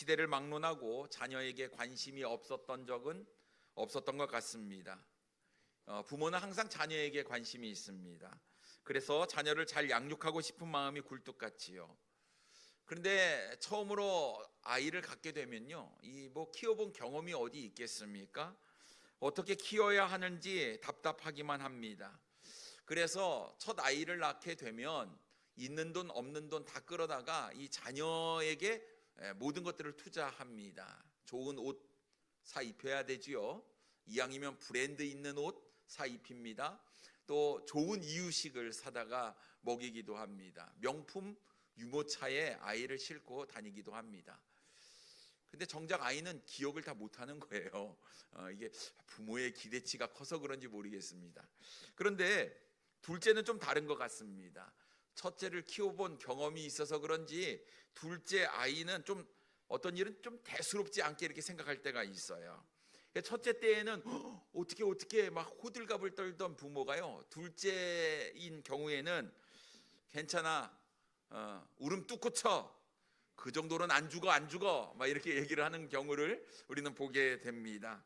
시대를 막론하고 자녀에게 관심이 없었던 적은 없었던 것 같습니다. 부모는 항상 자녀에게 관심이 있습니다. 그래서 자녀를 잘 양육하고 싶은 마음이 굴뚝 같지요. 그런데 처음으로 아이를 갖게 되면요, 키워본 경험이 어디 있겠습니까? 어떻게 키워야 하는지 답답하기만 합니다. 그래서 첫 아이를 낳게 되면 있는 돈 없는 돈 다 끌어다가 이 자녀에게 모든 것들을 투자합니다. 좋은 옷 사 입혀야 되지요. 이왕이면 브랜드 있는 옷 사 입힙니다. 또 좋은 이유식을 사다가 먹이기도 합니다. 명품 유모차에 아이를 싣고 다니기도 합니다. 근데 정작 아이는 기억을 다 못하는 거예요. 이게 부모의 기대치가 커서 그런지 모르겠습니다. 그런데 둘째는 좀 다른 것 같습니다. 첫째를 키워본 경험이 있어서 그런지 둘째 아이는 좀 어떤 일은 좀 대수롭지 않게 이렇게 생각할 때가 있어요. 첫째 때에는 어떻게 막 호들갑을 떨던 부모가요, 둘째인 경우에는 괜찮아, 울음 뚝 고쳐, 그 정도는 안 죽어 막 이렇게 얘기를 하는 경우를 우리는 보게 됩니다.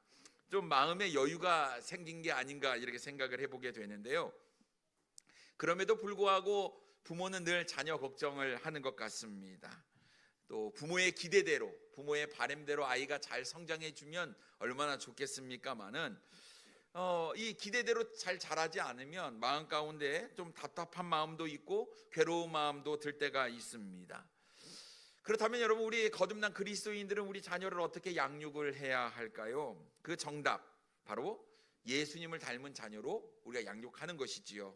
좀 마음의 여유가 생긴 게 아닌가 이렇게 생각을 해보게 되는데요. 그럼에도 불구하고 부모는 늘 자녀 걱정을 하는 것 같습니다. 또 부모의 기대대로, 부모의 바람대로 아이가 잘 성장해 주면 얼마나 좋겠습니까마는 이 기대대로 잘 자라지 않으면 마음 가운데 좀 답답한 마음도 있고 괴로운 마음도 들 때가 있습니다. 그렇다면 여러분, 우리 거듭난 그리스도인들은 우리 자녀를 어떻게 양육을 해야 할까요? 그 정답, 바로 예수님을 닮은 자녀로 우리가 양육하는 것이지요.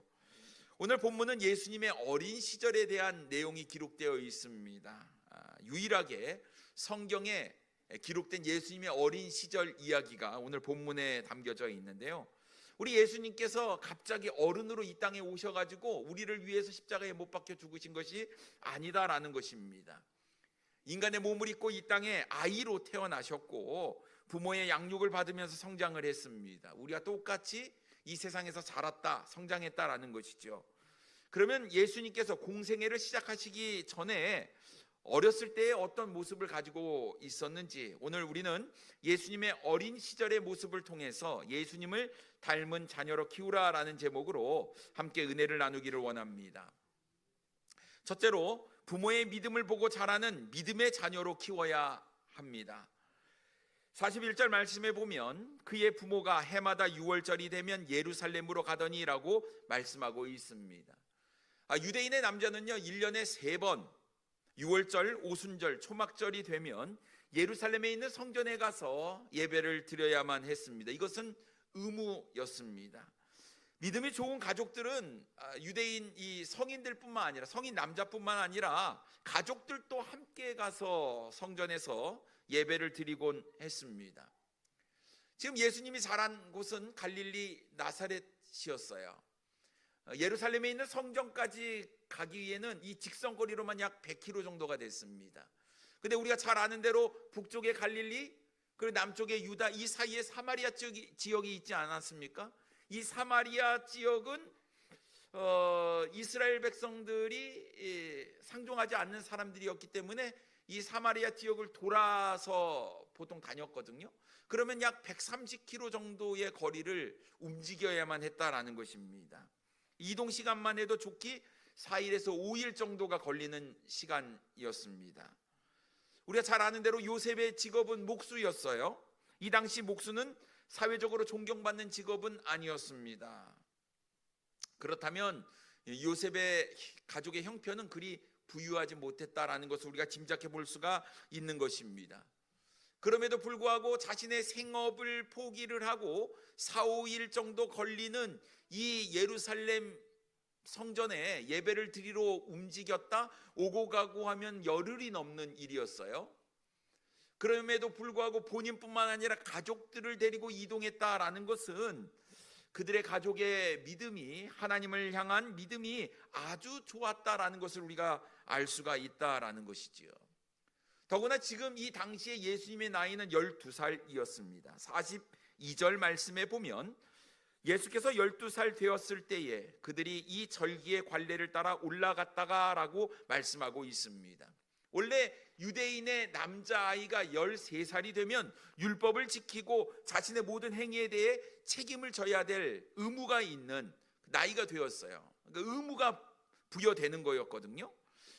오늘 본문은 예수님의 어린 시절에 대한 내용이 기록되어 있습니다. 유일하게 성경에 기록된 예수님의 어린 시절 이야기가 오늘 본문에 담겨져 있는데요. 우리 예수님께서 갑자기 어른으로 이 땅에 오셔가지고 우리를 위해서 십자가에 못 박혀 죽으신 것이 아니다라는 것입니다. 인간의 몸을 입고 이 땅에 아이로 태어나셨고 부모의 양육을 받으면서 성장을 했습니다. 우리가 똑같이 이 세상에서 자랐다, 성장했다라는 것이죠. 그러면 예수님께서 공생애를 시작하시기 전에 어렸을 때의 어떤 모습을 가지고 있었는지, 오늘 우리는 예수님의 어린 시절의 모습을 통해서 예수님을 닮은 자녀로 키우라라는 제목으로 함께 은혜를 나누기를 원합니다. 첫째로, 부모의 믿음을 보고 자라는 믿음의 자녀로 키워야 합니다. 41절 말씀에 보면 그의 부모가 해마다 6월절이 되면 예루살렘으로 가더니라고 말씀하고 있습니다. 유대인의 남자는요, 1년에 3번 6월절, 오순절, 초막절이 되면 예루살렘에 있는 성전에 가서 예배를 드려야만 했습니다. 이것은 의무였습니다. 믿음이 좋은 가족들은 유대인 이 성인들뿐만 아니라, 성인 남자뿐만 아니라 가족들도 함께 가서 성전에서 예배를 드리곤 했습니다. 지금 예수님이 자란 곳은 갈릴리 나사렛이었어요. 예루살렘에 있는 성전까지 가기 위해는 이 직선거리로만 약 100km 정도가 됐습니다. 근데 우리가 잘 아는 대로 북쪽의 갈릴리, 그리고 남쪽의 유다, 이 사이에 사마리아 지역이 있지 않았습니까? 이 사마리아 지역은 이스라엘 백성들이 상종하지 않는 사람들이었기 때문에 이 사마리아 지역을 돌아서 보통 다녔거든요. 그러면 약 130km 정도의 거리를 움직여야만 했다라는 것입니다. 이동 시간만 해도 좋기 4일에서 5일 정도가 걸리는 시간이었습니다. 우리가 잘 아는 대로 요셉의 직업은 목수였어요. 이 당시 목수는 사회적으로 존경받는 직업은 아니었습니다. 그렇다면 요셉의 가족의 형편은 그리 부유하지 못했다라는 것을 우리가 짐작해 볼 수가 있는 것입니다. 그럼에도 불구하고 자신의 생업을 포기를 하고 4, 5일 정도 걸리는 이 예루살렘 성전에 예배를 드리러 움직였다, 오고 가고 하면 열흘이 넘는 일이었어요. 그럼에도 불구하고 본인뿐만 아니라 가족들을 데리고 이동했다라는 것은 그들의 가족의 믿음이, 하나님을 향한 믿음이 아주 좋았다라는 것을 우리가 알 수가 있다라는 것이지요. 더구나 지금 이 당시에 예수님의 나이는 12살이었습니다. 42절 말씀에 보면 예수께서 12살 되었을 때에 그들이 이 절기의 관례를 따라 올라갔다가 라고 말씀하고 있습니다. 원래 유대인의 남자아이가 13살이 되면 율법을 지키고 자신의 모든 행위에 대해 책임을 져야 될 의무가 있는 나이가 되었어요. 그러니까 의무가 부여되는 거였거든요.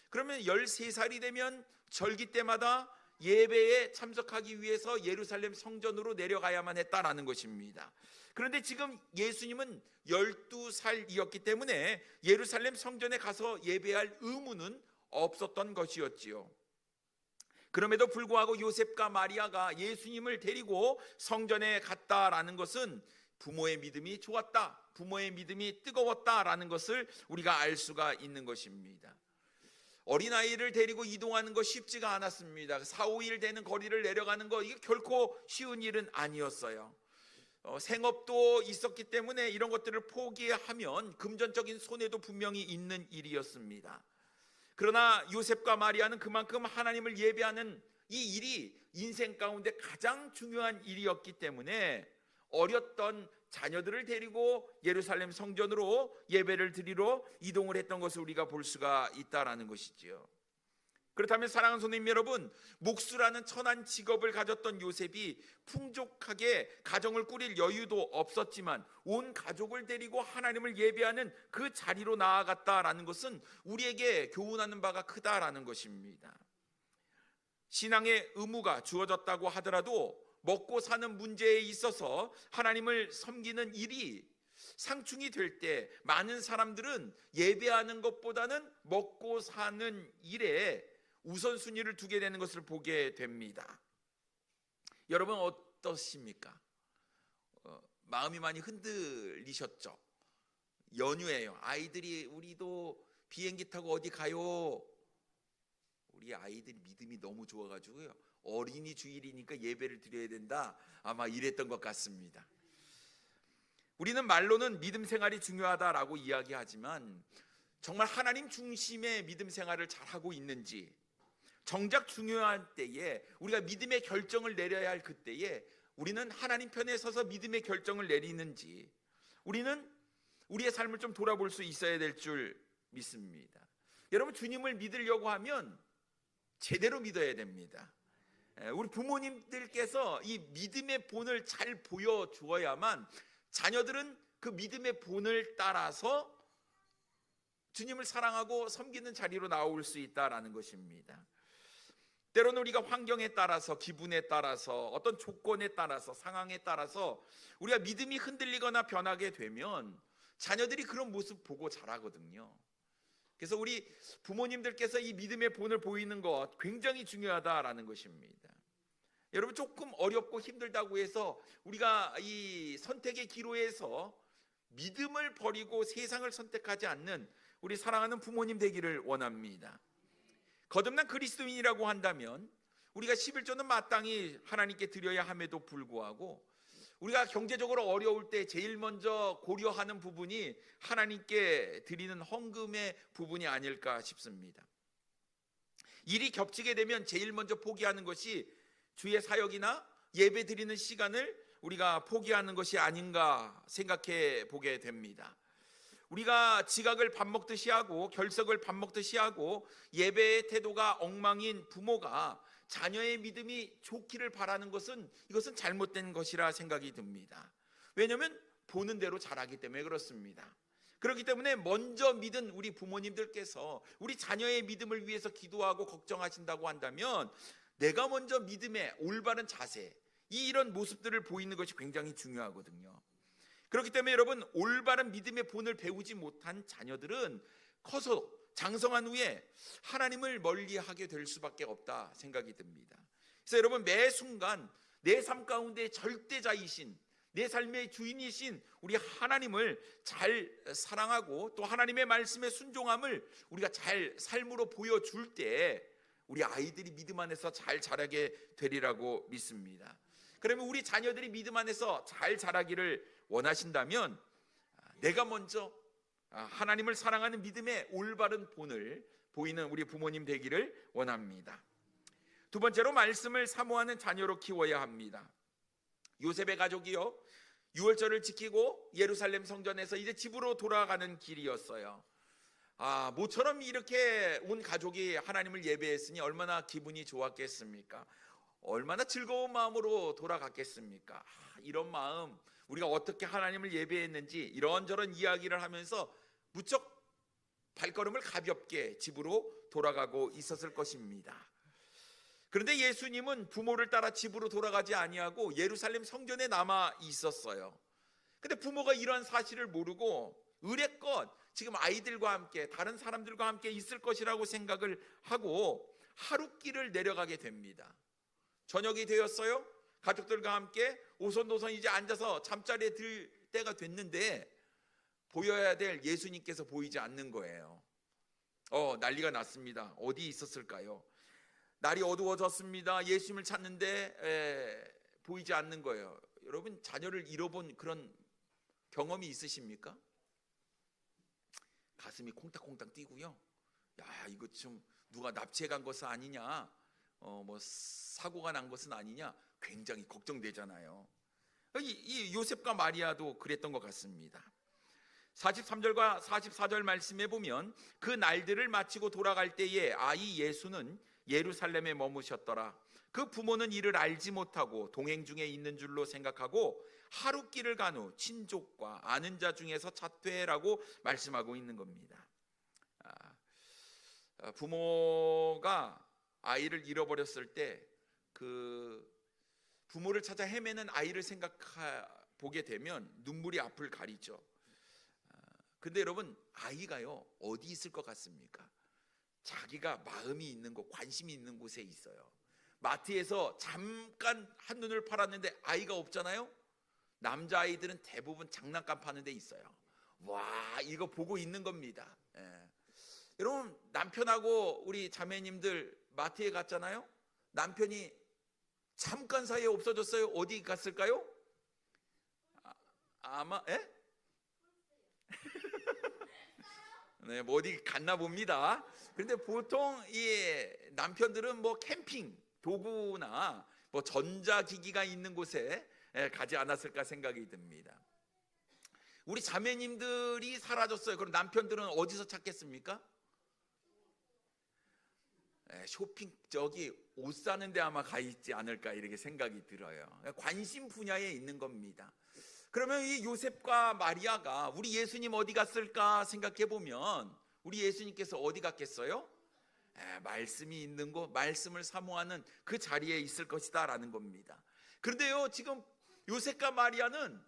그러면 13살이 되면 절기 때마다 예배에 참석하기 위해서 예루살렘 성전으로 내려가야만 했다라는 것입니다. 그런데 지금 예수님은 12살이었기 때문에 예루살렘 성전에 가서 예배할 의무는 없었던 것이었지요. 그럼에도 불구하고 요셉과 마리아가 예수님을 데리고 성전에 갔다라는 것은 부모의 믿음이 좋았다, 부모의 믿음이 뜨거웠다라는 것을 우리가 알 수가 있는 것입니다. 어린아이를 데리고 이동하는 거 쉽지가 않았습니다. 4, 5일 되는 거리를 내려가는 거 이게 결코 쉬운 일은 아니었어요. 생업도 있었기 때문에 이런 것들을 포기하면 금전적인 손해도 분명히 있는 일이었습니다. 그러나 요셉과 마리아는 그만큼 하나님을 예배하는 이 일이 인생 가운데 가장 중요한 일이었기 때문에 어렸던 자녀들을 데리고 예루살렘 성전으로 예배를 드리러 이동을 했던 것을 우리가 볼 수가 있다라는 것이지요. 그렇다면 사랑하는 손님 여러분, 목수라는 천한 직업을 가졌던 요셉이 풍족하게 가정을 꾸릴 여유도 없었지만 온 가족을 데리고 하나님을 예배하는 그 자리로 나아갔다라는 것은 우리에게 교훈하는 바가 크다라는 것입니다. 신앙의 의무가 주어졌다고 하더라도 먹고 사는 문제에 있어서 하나님을 섬기는 일이 상충이 될 때 많은 사람들은 예배하는 것보다는 먹고 사는 일에 우선순위를 두게 되는 것을 보게 됩니다. 여러분 어떠십니까? 마음이 많이 흔들리셨죠? 연휴예요. 아이들이 우리도 비행기 타고 어디 가요? 우리 아이들이 믿음이 너무 좋아가지고요. 어린이 주일이니까 예배를 드려야 된다. 아마 이랬던 것 같습니다. 우리는 말로는 믿음 생활이 중요하다라고 이야기하지만 정말 하나님 중심의 믿음 생활을 잘하고 있는지, 정작 중요한 때에 우리가 믿음의 결정을 내려야 할 그때에 우리는 하나님 편에 서서 믿음의 결정을 내리는지 우리는 우리의 삶을 좀 돌아볼 수 있어야 될 줄 믿습니다. 여러분, 주님을 믿으려고 하면 제대로 믿어야 됩니다. 우리 부모님들께서 이 믿음의 본을 잘 보여주어야만 자녀들은 그 믿음의 본을 따라서 주님을 사랑하고 섬기는 자리로 나올 수 있다라는 것입니다. 때로는 우리가 환경에 따라서, 기분에 따라서, 어떤 조건에 따라서, 상황에 따라서 우리가 믿음이 흔들리거나 변하게 되면 자녀들이 그런 모습 보고 자라거든요. 그래서 우리 부모님들께서 이 믿음의 본을 보이는 것 굉장히 중요하다라는 것입니다. 여러분, 조금 어렵고 힘들다고 해서 우리가 이 선택의 기로에서 믿음을 버리고 세상을 선택하지 않는 우리 사랑하는 부모님 되기를 원합니다. 거듭난 그리스도인이라고 한다면 우리가 11조는 마땅히 하나님께 드려야 함에도 불구하고 우리가 경제적으로 어려울 때 제일 먼저 고려하는 부분이 하나님께 드리는 헌금의 부분이 아닐까 싶습니다. 일이 겹치게 되면 제일 먼저 포기하는 것이 주의 사역이나 예배 드리는 시간을 우리가 포기하는 것이 아닌가 생각해 보게 됩니다. 우리가 지각을 밥 먹듯이 하고 결석을 밥 먹듯이 하고 예배의 태도가 엉망인 부모가 자녀의 믿음이 좋기를 바라는 것은 이것은 잘못된 것이라 생각이 듭니다. 왜냐하면 보는 대로 자라기 때문에 그렇습니다. 그렇기 때문에 먼저 믿은 우리 부모님들께서 우리 자녀의 믿음을 위해서 기도하고 걱정하신다고 한다면 내가 먼저 믿음의 올바른 자세, 이런 모습들을 보이는 것이 굉장히 중요하거든요. 그렇기 때문에 여러분, 올바른 믿음의 본을 배우지 못한 자녀들은 커서 장성한 후에 하나님을 멀리하게 될 수밖에 없다 생각이 듭니다. 그래서 여러분, 매 순간 내 삶 가운데 절대자이신, 내 삶의 주인이신 우리 하나님을 잘 사랑하고 또 하나님의 말씀에 순종함을 우리가 잘 삶으로 보여줄 때 우리 아이들이 믿음 안에서 잘 자라게 되리라고 믿습니다. 그러면 우리 자녀들이 믿음 안에서 잘 자라기를 원하신다면 내가 먼저 하나님을 사랑하는 믿음의 올바른 본을 보이는 우리 부모님 되기를 원합니다. 두 번째로, 말씀을 사모하는 자녀로 키워야 합니다. 요셉의 가족이요, 유월절을 지키고 예루살렘 성전에서 이제 집으로 돌아가는 길이었어요. 모처럼 이렇게 온 가족이 하나님을 예배했으니 얼마나 기분이 좋았겠습니까? 얼마나 즐거운 마음으로 돌아갔겠습니까? 이런 마음, 우리가 어떻게 하나님을 예배했는지 이런저런 이야기를 하면서 무척 발걸음을 가볍게 집으로 돌아가고 있었을 것입니다. 그런데 예수님은 부모를 따라 집으로 돌아가지 아니하고 예루살렘 성전에 남아 있었어요. 근데 부모가 이러한 사실을 모르고 의례껏 지금 아이들과 함께 다른 사람들과 함께 있을 것이라고 생각을 하고 하룻길을 내려가게 됩니다. 저녁이 되었어요. 가족들과 함께 오손도손 이제 앉아서 잠자리에 들 때가 됐는데 보여야 될 예수님께서 보이지 않는 거예요. 난리가 났습니다. 어디 있었을까요? 날이 어두워졌습니다. 예수님을 찾는데 보이지 않는 거예요. 여러분, 자녀를 잃어본 그런 경험이 있으십니까? 가슴이 콩닥콩닥 뛰고요. 야, 이거 좀 누가 납치해 간 것은 아니냐, 뭐 사고가 난 것은 아니냐, 굉장히 걱정되잖아요. 이 요셉과 마리아도 그랬던 것 같습니다. 43절과 44절 말씀에 보면 그 날들을 마치고 돌아갈 때에 아이 예수는 예루살렘에 머무셨더라. 그 부모는 이를 알지 못하고 동행 중에 있는 줄로 생각하고 하룻길을 간 후 친족과 아는 자 중에서 찾되라고 말씀하고 있는 겁니다. 부모가 아이를 잃어버렸을 때 그 부모를 찾아 헤매는 아이를 보게 되면 눈물이 앞을 가리죠. 근데 여러분, 아이가요 어디 있을 것 같습니까? 자기가 마음이 있는 곳, 관심이 있는 곳에 있어요. 마트에서 잠깐 한눈을 팔았는데 아이가 없잖아요. 남자아이들은 대부분 장난감 파는 데 있어요. 와, 이거 보고 있는 겁니다. 여러분, 남편하고 우리 자매님들 마트에 갔잖아요. 남편이 잠깐 사이에 없어졌어요. 어디 갔을까요? 아마 네, 뭐 어디 갔나 봅니다. 그런데 보통 이 남편들은 뭐 캠핑 도구나 뭐 전자기기가 있는 곳에 가지 않았을까 생각이 듭니다. 우리 자매님들이 사라졌어요. 그럼 남편들은 어디서 찾겠습니까? 쇼핑, 저기 옷 사는 데 아마 가 있지 않을까 이렇게 생각이 들어요. 관심 분야에 있는 겁니다. 그러면 이 요셉과 마리아가 우리 예수님 어디 갔을까 생각해 보면 우리 예수님께서 어디 갔겠어요? 말씀이 있는 곳, 말씀을 사모하는 그 자리에 있을 것이다 라는 겁니다. 그런데요, 지금 요셉과 마리아는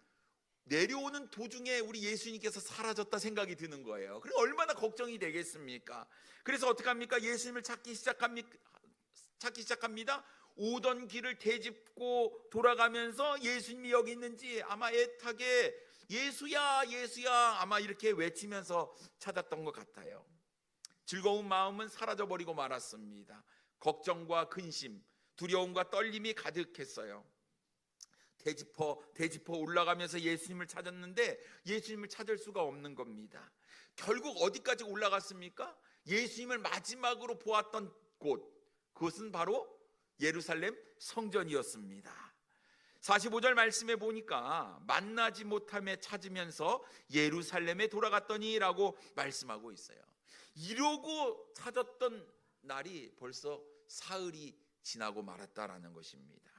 내려오는 도중에 우리 예수님께서 사라졌다 생각이 드는 거예요. 그럼 얼마나 걱정이 되겠습니까? 그래서 어떻게 합니까? 예수님을 찾기 시작합니다. 오던 길을 되짚고 돌아가면서 예수님이 여기 있는지 아마 애타게 예수야 예수야 아마 이렇게 외치면서 찾았던 것 같아요. 즐거운 마음은 사라져버리고 말았습니다. 걱정과 근심, 두려움과 떨림이 가득했어요. 되짚어 올라가면서 예수님을 찾았는데 예수님을 찾을 수가 없는 겁니다. 결국 어디까지 올라갔습니까? 예수님을 마지막으로 보았던 곳, 그것은 바로 예루살렘 성전이었습니다. 45절 말씀에 보니까 만나지 못함에 찾으면서 예루살렘에 돌아갔더니 라고 말씀하고 있어요. 이러고 찾았던 날이 벌써 사흘이 지나고 말았다라는 것입니다.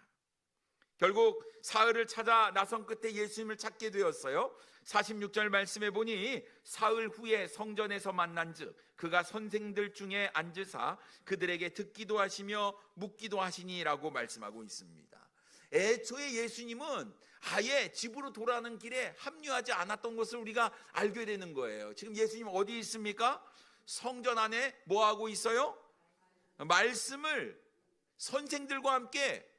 결국 사흘을 찾아 나선 끝에 예수님을 찾게 되었어요. 46절 말씀에 보니 사흘 후에 성전에서 만난즉 그가 선생들 중에 앉으사 그들에게 듣기도 하시며 묻기도 하시니라고 말씀하고 있습니다. 애초에 예수님은 아예 집으로 돌아가는 길에 합류하지 않았던 것을 우리가 알게 되는 거예요. 지금 예수님 어디 있습니까? 성전 안에 뭐 하고 있어요? 말씀을 선생들과 함께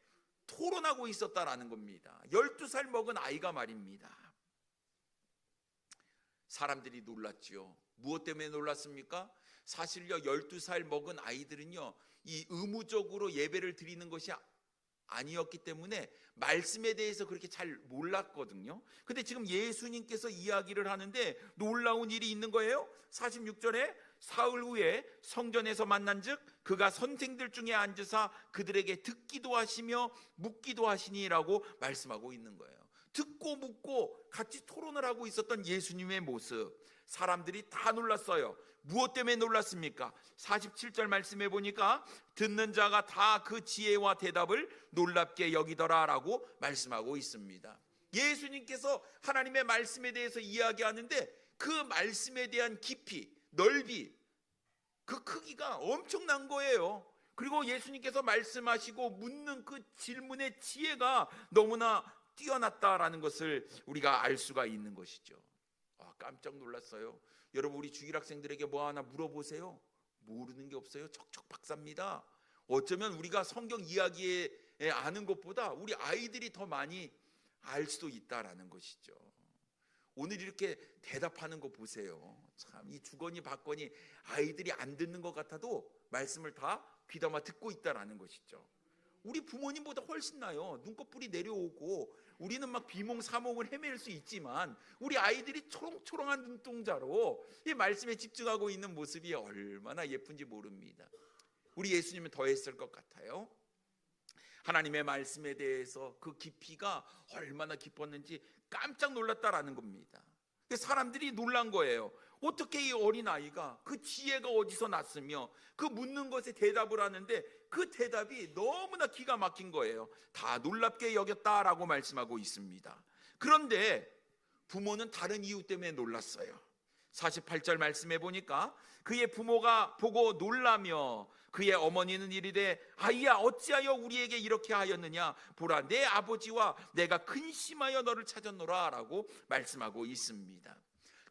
토론하고 있었다라는 겁니다. 12살 먹은 아이가 말입니다. 사람들이 놀랐죠. 무엇 때문에 놀랐습니까? 사실요, 12살 먹은 아이들은요, 이 의무적으로 예배를 드리는 것이 아니었기 때문에 말씀에 대해서 그렇게 잘 몰랐거든요. 근데 지금 예수님께서 이야기를 하는데 놀라운 일이 있는 거예요. 46절에 사흘 후에 성전에서 만난즉 그가 선생들 중에 앉으사 그들에게 듣기도 하시며 묻기도 하시니라고 말씀하고 있는 거예요. 듣고 묻고 같이 토론을 하고 있었던 예수님의 모습, 사람들이 다 놀랐어요. 무엇 때문에 놀랐습니까? 47절 말씀해 보니까 듣는 자가 다 그 지혜와 대답을 놀랍게 여기더라 라고 말씀하고 있습니다. 예수님께서 하나님의 말씀에 대해서 이야기하는데 그 말씀에 대한 깊이, 넓이, 그 크기가 엄청난 거예요. 그리고 예수님께서 말씀하시고 묻는 그 질문의 지혜가 너무나 뛰어났다라는 것을 우리가 알 수가 있는 것이죠. 깜짝 놀랐어요. 여러분, 우리 주일학생들에게 뭐 하나 물어보세요. 모르는 게 없어요. 척척 박사입니다. 어쩌면 우리가 성경 이야기에 아는 것보다 우리 아이들이 더 많이 알 수도 있다라는 것이죠. 오늘 이렇게 대답하는 거 보세요. 참, 이 주거니 받거니 아이들이 안 듣는 것 같아도 말씀을 다 귀담아 듣고 있다라는 것이죠. 우리 부모님보다 훨씬 나요. 눈꺼풀이 내려오고 우리는 막 비몽사몽을 헤맬 수 있지만 우리 아이들이 초롱초롱한 눈동자로 이 말씀에 집중하고 있는 모습이 얼마나 예쁜지 모릅니다. 우리 예수님은 더 했을 것 같아요. 하나님의 말씀에 대해서 그 깊이가 얼마나 깊었는지 깜짝 놀랐다라는 겁니다. 사람들이 놀란 거예요. 어떻게 이 어린아이가 그 지혜가 어디서 났으며 그 묻는 것에 대답을 하는데 그 대답이 너무나 기가 막힌 거예요. 다 놀랍게 여겼다라고 말씀하고 있습니다. 그런데 부모는 다른 이유 때문에 놀랐어요. 48절 말씀해 보니까 그의 부모가 보고 놀라며 그의 어머니는 이르되 아이야 어찌하여 우리에게 이렇게 하였느냐 보라 내 아버지와 내가 근심하여 너를 찾았노라 라고 말씀하고 있습니다.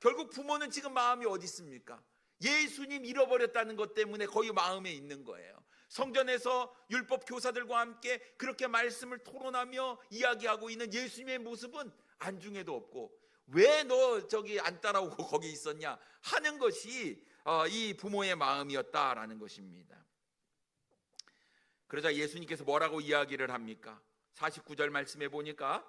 결국 부모는 지금 마음이 어디 있습니까? 예수님 잃어버렸다는 것 때문에 거의 마음에 있는 거예요. 성전에서 율법 교사들과 함께 그렇게 말씀을 토론하며 이야기하고 있는 예수님의 모습은 안중에도 없고 왜 너 저기 안 따라오고 거기 있었냐 하는 것이 이 부모의 마음이었다라는 것입니다. 그러자 예수님께서 뭐라고 이야기를 합니까? 49절 말씀해 보니까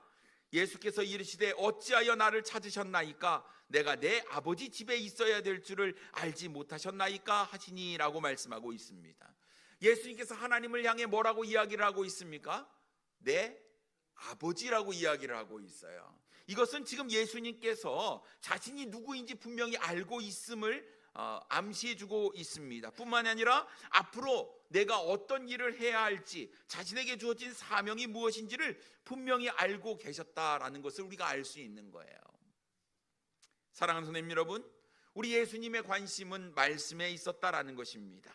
예수께서 이르시되 어찌하여 나를 찾으셨나이까 내가 내 아버지 집에 있어야 될 줄을 알지 못하셨나이까 하시니라고 말씀하고 있습니다. 예수님께서 하나님을 향해 뭐라고 이야기를 하고 있습니까? 내 아버지라고 이야기를 하고 있어요. 이것은 지금 예수님께서 자신이 누구인지 분명히 알고 있음을 암시해주고 있습니다. 뿐만 아니라 앞으로 내가 어떤 일을 해야 할지 자신에게 주어진 사명이 무엇인지를 분명히 알고 계셨다라는 것을 우리가 알 수 있는 거예요. 사랑하는 선생님 여러분, 우리 예수님의 관심은 말씀에 있었다라는 것입니다.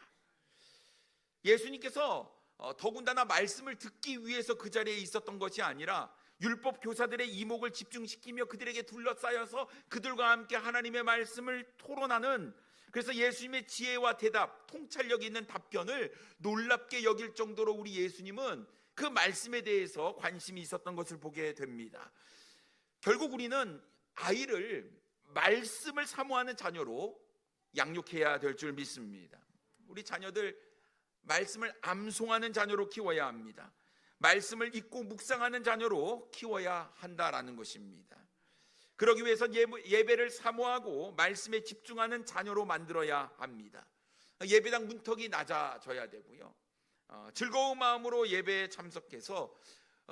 예수님께서 더군다나 말씀을 듣기 위해서 그 자리에 있었던 것이 아니라 율법 교사들의 이목을 집중시키며 그들에게 둘러싸여서 그들과 함께 하나님의 말씀을 토론하는, 그래서 예수님의 지혜와 대답, 통찰력 있는 답변을 놀랍게 여길 정도로 우리 예수님은 그 말씀에 대해서 관심이 있었던 것을 보게 됩니다. 결국 우리는 아이를 말씀을 사모하는 자녀로 양육해야 될 줄 믿습니다. 우리 자녀들 말씀을 암송하는 자녀로 키워야 합니다. 말씀을 읽고 묵상하는 자녀로 키워야 한다라는 것입니다. 그러기 위해서 예배를 사모하고 말씀에 집중하는 자녀로 만들어야 합니다. 예배당 문턱이 낮아져야 되고요. 즐거운 마음으로 예배에 참석해서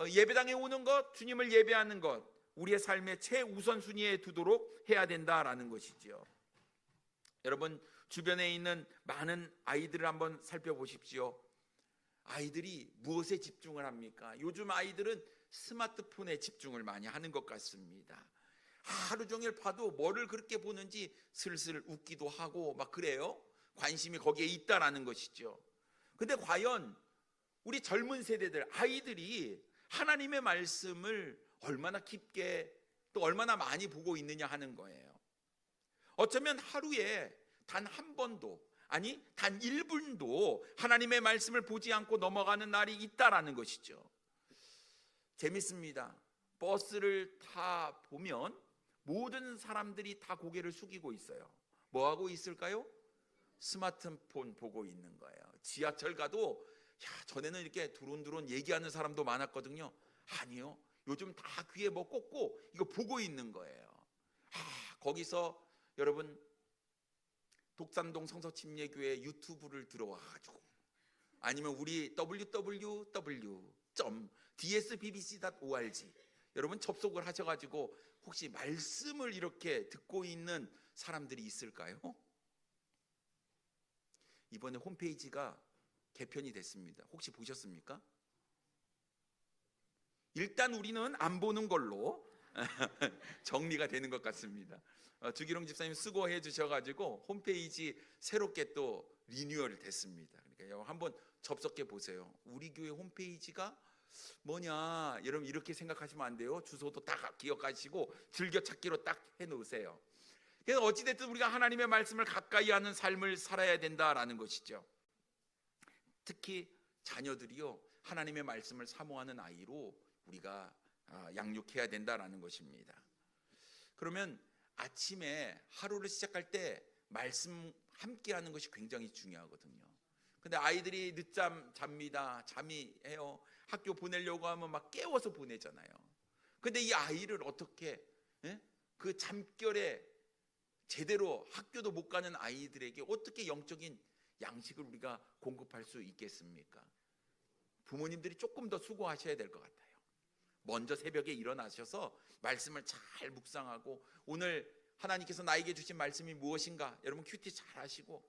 예배당에 오는 것, 주님을 예배하는 것, 우리의 삶의 최우선순위에 두도록 해야 된다라는 것이지요. 여러분, 주변에 있는 많은 아이들을 한번 살펴보십시오. 아이들이 무엇에 집중을 합니까? 요즘 아이들은 스마트폰에 집중을 많이 하는 것 같습니다. 하루 종일 봐도 뭐를 그렇게 보는지 슬슬 웃기도 하고 막 그래요. 관심이 거기에 있다라는 것이죠. 근데 과연 우리 젊은 세대들, 아이들이 하나님의 말씀을 얼마나 깊게 또 얼마나 많이 보고 있느냐 하는 거예요. 어쩌면 하루에 단 한 번도, 아니 단 1분도 하나님의 말씀을 보지 않고 넘어가는 날이 있다라는 것이죠. 재밌습니다. 버스를 타 보면 모든 사람들이 다 고개를 숙이고 있어요. 뭐 하고 있을까요? 스마트폰 보고 있는 거예요. 지하철 가도 전에는 이렇게 두런두런 얘기하는 사람도 많았거든요. 아니요, 요즘 다 귀에 뭐 꽂고 이거 보고 있는 거예요. 거기서 여러분 독산동 성서침례교회 유튜브를 들어와가지고, 아니면 우리 www.dsbbc.org 여러분 접속을 하셔가지고 혹시 말씀을 이렇게 듣고 있는 사람들이 있을까요? 이번에 홈페이지가 개편이 됐습니다. 혹시 보셨습니까? 일단 우리는 안 보는 걸로 정리가 되는 것 같습니다. 주기룡 집사님 수고해 주셔가지고 홈페이지 새롭게 또 리뉴얼 됐습니다. 그러니까 한번 접속해 보세요. 우리 교회 홈페이지가 뭐냐, 여러분 이렇게 생각하시면 안 돼요. 주소도 딱 기억하시고 즐겨찾기로 딱 해놓으세요. 그래서 어찌됐든 우리가 하나님의 말씀을 가까이 하는 삶을 살아야 된다라는 것이죠. 특히 자녀들이요, 하나님의 말씀을 사모하는 아이로 우리가 양육해야 된다라는 것입니다. 그러면 아침에 하루를 시작할 때 말씀 함께 하는 것이 굉장히 중요하거든요. 근데 아이들이 늦잠 잡니다. 잠이 해요. 학교 보내려고 하면 막 깨워서 보내잖아요. 근데 이 아이를 어떻게 그 잠결에 제대로 학교도 못 가는 아이들에게 어떻게 영적인 양식을 우리가 공급할 수 있겠습니까? 부모님들이 조금 더 수고하셔야 될 것 같아요. 먼저 새벽에 일어나셔서 말씀을 잘 묵상하고 오늘 하나님께서 나에게 주신 말씀이 무엇인가, 여러분 큐티 잘 하시고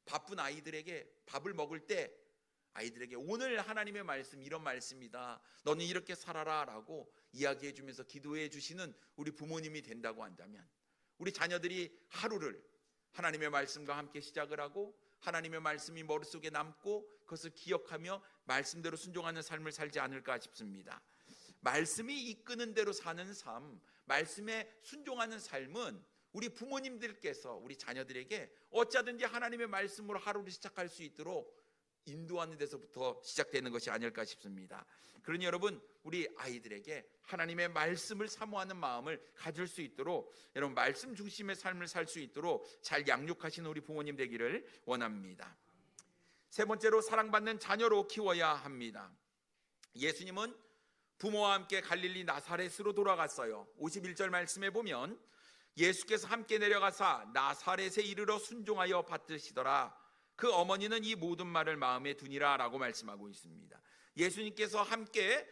바쁜 아이들에게 밥을 먹을 때 아이들에게 오늘 하나님의 말씀 이런 말씀이다, 너는 이렇게 살아라 라고 이야기해 주면서 기도해 주시는 우리 부모님이 된다고 한다면 우리 자녀들이 하루를 하나님의 말씀과 함께 시작을 하고 하나님의 말씀이 머릿속에 남고 그것을 기억하며 말씀대로 순종하는 삶을 살지 않을까 싶습니다. 말씀이 이끄는 대로 사는 삶, 말씀에 순종하는 삶은 우리 부모님들께서 우리 자녀들에게 어쩌든지 하나님의 말씀으로 하루를 시작할 수 있도록 인도하는 데서부터 시작되는 것이 아닐까 싶습니다. 그러니 여러분, 우리 아이들에게 하나님의 말씀을 사모하는 마음을 가질 수 있도록, 여러분 말씀 중심의 삶을 살 수 있도록 잘 양육하시는 우리 부모님 되기를 원합니다. 세 번째로, 사랑받는 자녀로 키워야 합니다. 예수님은 부모와 함께 갈릴리 나사렛으로 돌아갔어요. 51절 말씀에 보면 예수께서 함께 내려가사 나사렛에 이르러 순종하여 받드시더라. 그 어머니는 이 모든 말을 마음에 두니라 라고 말씀하고 있습니다. 예수님께서 함께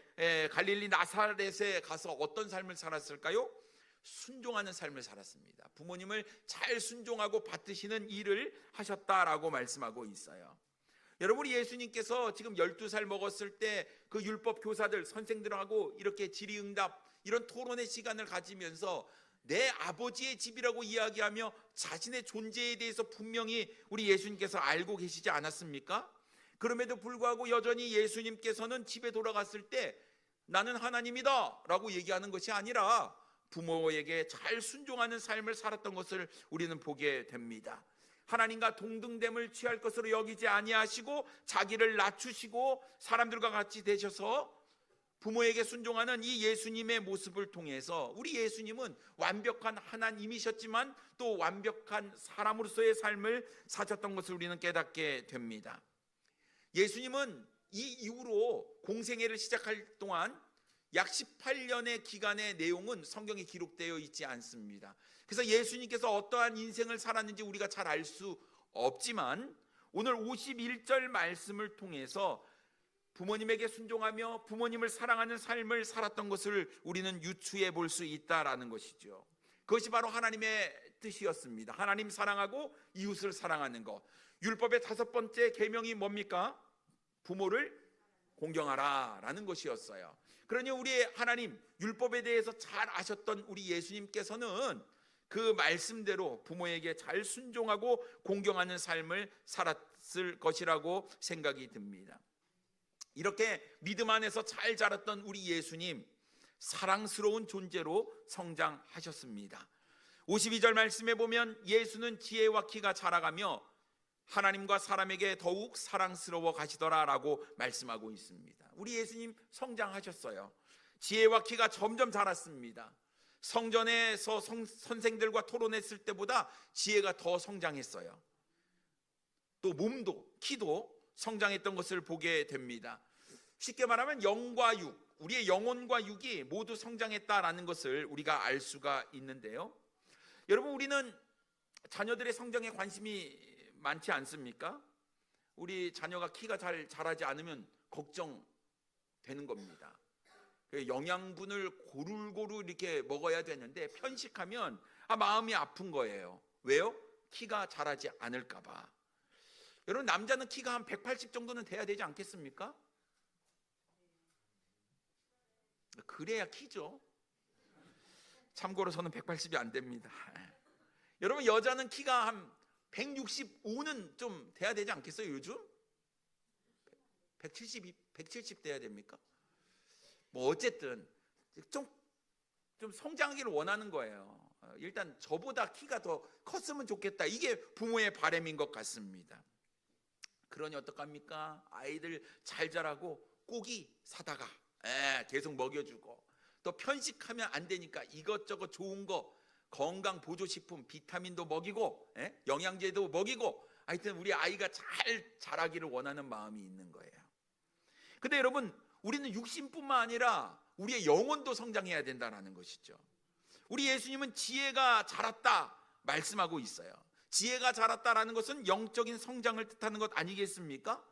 갈릴리 나사렛에 가서 어떤 삶을 살았을까요? 순종하는 삶을 살았습니다. 부모님을 잘 순종하고 받드시는 일을 하셨다라고 말씀하고 있어요. 여러분, 예수님께서 지금 12살 먹었을 때 그 율법 교사들 선생들하고 이렇게 질의응답 이런 토론의 시간을 가지면서 내 아버지의 집이라고 이야기하며 자신의 존재에 대해서 분명히 우리 예수님께서 알고 계시지 않았습니까? 그럼에도 불구하고 여전히 예수님께서는 집에 돌아갔을 때 나는 하나님이다 라고 얘기하는 것이 아니라 부모에게 잘 순종하는 삶을 살았던 것을 우리는 보게 됩니다. 하나님과 동등됨을 취할 것으로 여기지 아니하시고 자기를 낮추시고 사람들과 같이 되셔서 부모에게 순종하는 이 예수님의 모습을 통해서 우리 예수님은 완벽한 하나님이셨지만 또 완벽한 사람으로서의 삶을 사셨던 것을 우리는 깨닫게 됩니다. 예수님은 이 이후로 공생애를 시작할 동안 약 18년의 기간의 내용은 성경에 기록되어 있지 않습니다. 그래서 예수님께서 어떠한 인생을 살았는지 우리가 잘 알 수 없지만 오늘 51절 말씀을 통해서 부모님에게 순종하며 부모님을 사랑하는 삶을 살았던 것을 우리는 유추해 볼 수 있다라는 것이죠. 그것이 바로 하나님의 뜻이었습니다. 하나님 사랑하고 이웃을 사랑하는 것. 율법의 5번째 계명이 뭡니까? 부모를 공경하라라는 것이었어요. 그러니 우리 하나님 율법에 대해서 잘 아셨던 우리 예수님께서는 그 말씀대로 부모에게 잘 순종하고 공경하는 삶을 살았을 것이라고 생각이 듭니다. 이렇게 믿음 안에서 잘 자랐던 우리 예수님, 사랑스러운 존재로 성장하셨습니다. 52절 말씀에 보면 예수는 지혜와 키가 자라가며 하나님과 사람에게 더욱 사랑스러워 가시더라라고 말씀하고 있습니다. 우리 예수님 성장하셨어요. 지혜와 키가 점점 자랐습니다. 성전에서 선생들과 토론했을 때보다 지혜가 더 성장했어요. 또 몸도 키도 성장했던 것을 보게 됩니다. 쉽게 말하면 영과 육, 우리의 영혼과 육이 모두 성장했다라는 것을 우리가 알 수가 있는데요. 여러분, 우리는 자녀들의 성장에 관심이 많지 않습니까? 우리 자녀가 키가 잘 자라지 않으면 걱정되는 겁니다. 영양분을 고루고루 이렇게 먹어야 되는데 편식하면 마음이 아픈 거예요. 왜요? 키가 자라지 않을까 봐. 여러분, 남자는 키가 한 180 정도는 돼야 되지 않겠습니까? 그래야 키죠. 참고로 저는 180이 안 됩니다. 여러분, 여자는 키가 한 165는 좀 돼야 되지 않겠어요? 요즘 170 돼야 됩니까? 뭐 어쨌든 좀 성장하기를 원하는 거예요. 일단 저보다 키가 더 컸으면 좋겠다. 이게 부모의 바람인 것 같습니다. 그러니 어떡합니까? 아이들 잘 자라고 고기 사다가 계속 먹여주고, 또 편식하면 안 되니까 이것저것 좋은 거, 건강 보조식품, 비타민도 먹이고, 영양제도 먹이고, 하여튼 우리 아이가 잘 자라기를 원하는 마음이 있는 거예요. 근데 여러분, 우리는 육신뿐만 아니라 우리의 영혼도 성장해야 된다는 것이죠. 우리 예수님은 지혜가 자랐다 말씀하고 있어요. 지혜가 자랐다라는 것은 영적인 성장을 뜻하는 것 아니겠습니까?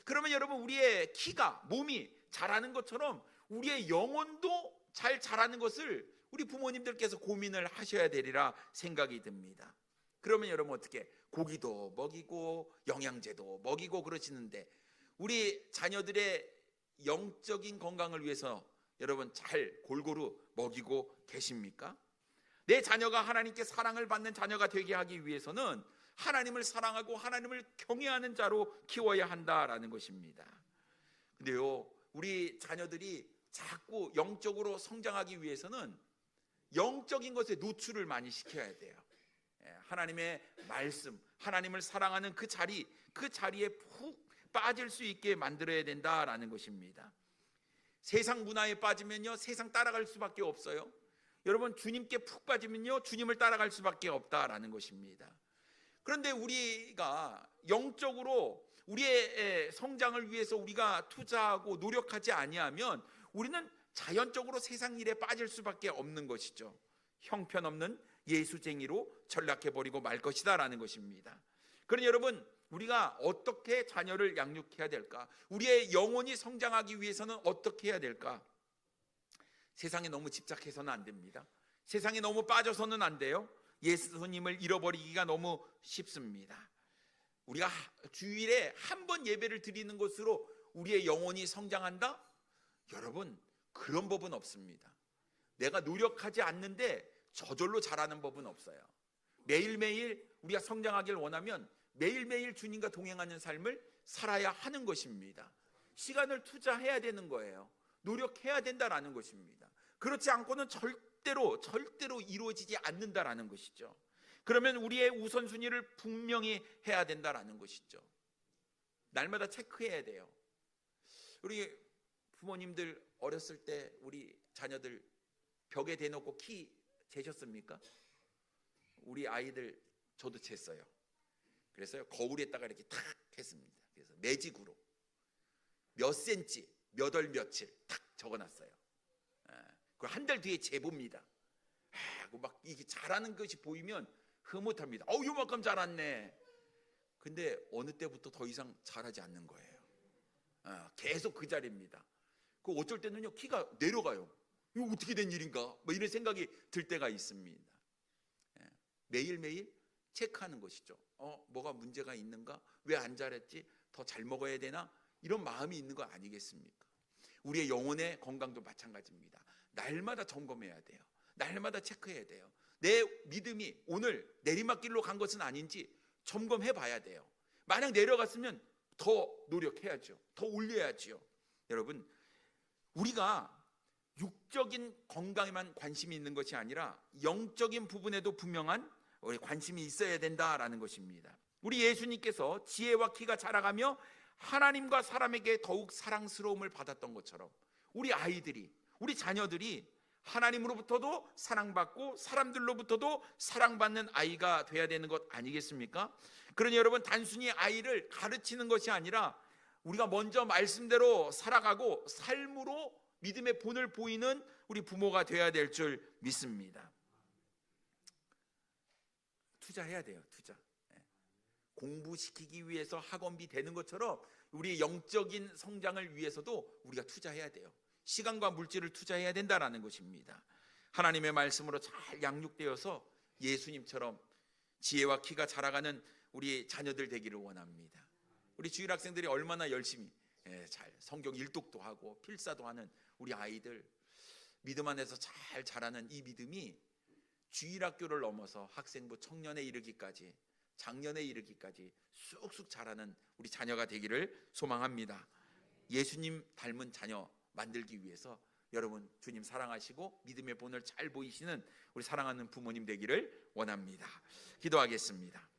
그러면 여러분, 우리의 키가, 몸이 자라는 것처럼 우리의 영혼도 잘 자라는 것을 우리 부모님들께서 고민을 하셔야 되리라 생각이 듭니다. 그러면 여러분, 어떻게 고기도 먹이고 영양제도 먹이고 그러시는데, 우리 자녀들의 영적인 건강을 위해서 여러분 잘 골고루 먹이고 계십니까? 내 자녀가 하나님께 사랑을 받는 자녀가 되게 하기 위해서는 하나님을 사랑하고 하나님을 경외하는 자로 키워야 한다라는 것입니다. 근데요, 우리 자녀들이 자꾸 영적으로 성장하기 위해서는 영적인 것에 노출을 많이 시켜야 돼요. 하나님의 말씀, 하나님을 사랑하는 그 자리에 푹 빠질 수 있게 만들어야 된다라는 것입니다. 세상 문화에 빠지면요, 세상 따라갈 수밖에 없어요. 여러분, 주님께 푹 빠지면요, 주님을 따라갈 수밖에 없다라는 것입니다. 그런데 우리가 영적으로 우리의 성장을 위해서 우리가 투자하고 노력하지 아니하면 우리는 자연적으로 세상 일에 빠질 수밖에 없는 것이죠. 형편없는 예수쟁이로 전락해버리고 말 것이다라는 것입니다. 그러니 여러분, 우리가 어떻게 자녀를 양육해야 될까? 우리의 영혼이 성장하기 위해서는 어떻게 해야 될까? 세상에 너무 집착해서는 안 됩니다. 세상에 너무 빠져서는 안 돼요. 예수님을 잃어버리기가 너무 쉽습니다. 우리가 주일에 한 번 예배를 드리는 것으로 우리의 영혼이 성장한다? 여러분, 그런 법은 없습니다. 내가 노력하지 않는데 저절로 자라는 법은 없어요. 매일매일 우리가 성장하길 원하면 매일매일 주님과 동행하는 삶을 살아야 하는 것입니다. 시간을 투자해야 되는 거예요. 노력해야 된다라는 것입니다. 그렇지 않고는 절대로 이루어지지 않는다라는 것이죠. 그러면 우리의 우선순위를 분명히 해야 된다라는 것이죠. 날마다 체크해야 돼요. 우리 부모님들 어렸을 때 우리 자녀들 벽에 대놓고 키 재셨습니까? 우리 아이들 저도 쟀어요. 그래서 거울에다가 이렇게 탁 했습니다. 그래서 매직으로 몇 센치, 몇 월 며칠 탁 적어놨어요. 그 한 달 뒤에 재봅니다. 막 이게 자라는 것이 보이면 흐뭇합니다. 요만큼 자랐네. 근데 어느 때부터 더 이상 자라지 않는 거예요. 계속 그 자리입니다. 그 어쩔 때는요, 키가 내려가요. 이거 어떻게 된 일인가? 뭐 이런 생각이 들 때가 있습니다. 매일매일 체크하는 것이죠. 뭐가 문제가 있는가? 왜 안 자랐지? 더 잘 먹어야 되나? 이런 마음이 있는 거 아니겠습니까? 우리의 영혼의 건강도 마찬가지입니다. 날마다 점검해야 돼요. 날마다 체크해야 돼요. 내 믿음이 오늘 내리막길로 간 것은 아닌지 점검해 봐야 돼요. 만약 내려갔으면 더 노력해야죠. 더 올려야죠. 여러분, 우리가 육적인 건강에만 관심이 있는 것이 아니라 영적인 부분에도 분명한 우리 관심이 있어야 된다라는 것입니다. 우리 예수님께서 지혜와 키가 자라가며 하나님과 사람에게 더욱 사랑스러움을 받았던 것처럼 우리 아이들이, 우리 자녀들이 하나님으로부터도 사랑받고 사람들로부터도 사랑받는 아이가 돼야 되는 것 아니겠습니까? 그러니 여러분, 단순히 아이를 가르치는 것이 아니라 우리가 먼저 말씀대로 살아가고 삶으로 믿음의 본을 보이는 우리 부모가 돼야 될 줄 믿습니다. 투자해야 돼요. 투자. 공부시키기 위해서 학원비 되는 것처럼 우리의 영적인 성장을 위해서도 우리가 투자해야 돼요. 시간과 물질을 투자해야 된다라는 것입니다. 하나님의 말씀으로 잘 양육되어서 예수님처럼 지혜와 키가 자라가는 우리 자녀들 되기를 원합니다. 우리 주일 학생들이 얼마나 열심히 잘 성경 일독도 하고 필사도 하는 우리 아이들, 믿음 안에서 잘 자라는 이 믿음이 주일학교를 넘어서 학생부 청년에 이르기까지, 장년에 이르기까지 쑥쑥 자라는 우리 자녀가 되기를 소망합니다. 예수님 닮은 자녀 만들기 위해서 여러분 주님 사랑하시고 믿음의 본을 잘 보이시는 우리 사랑하는 부모님 되기를 원합니다. 기도하겠습니다.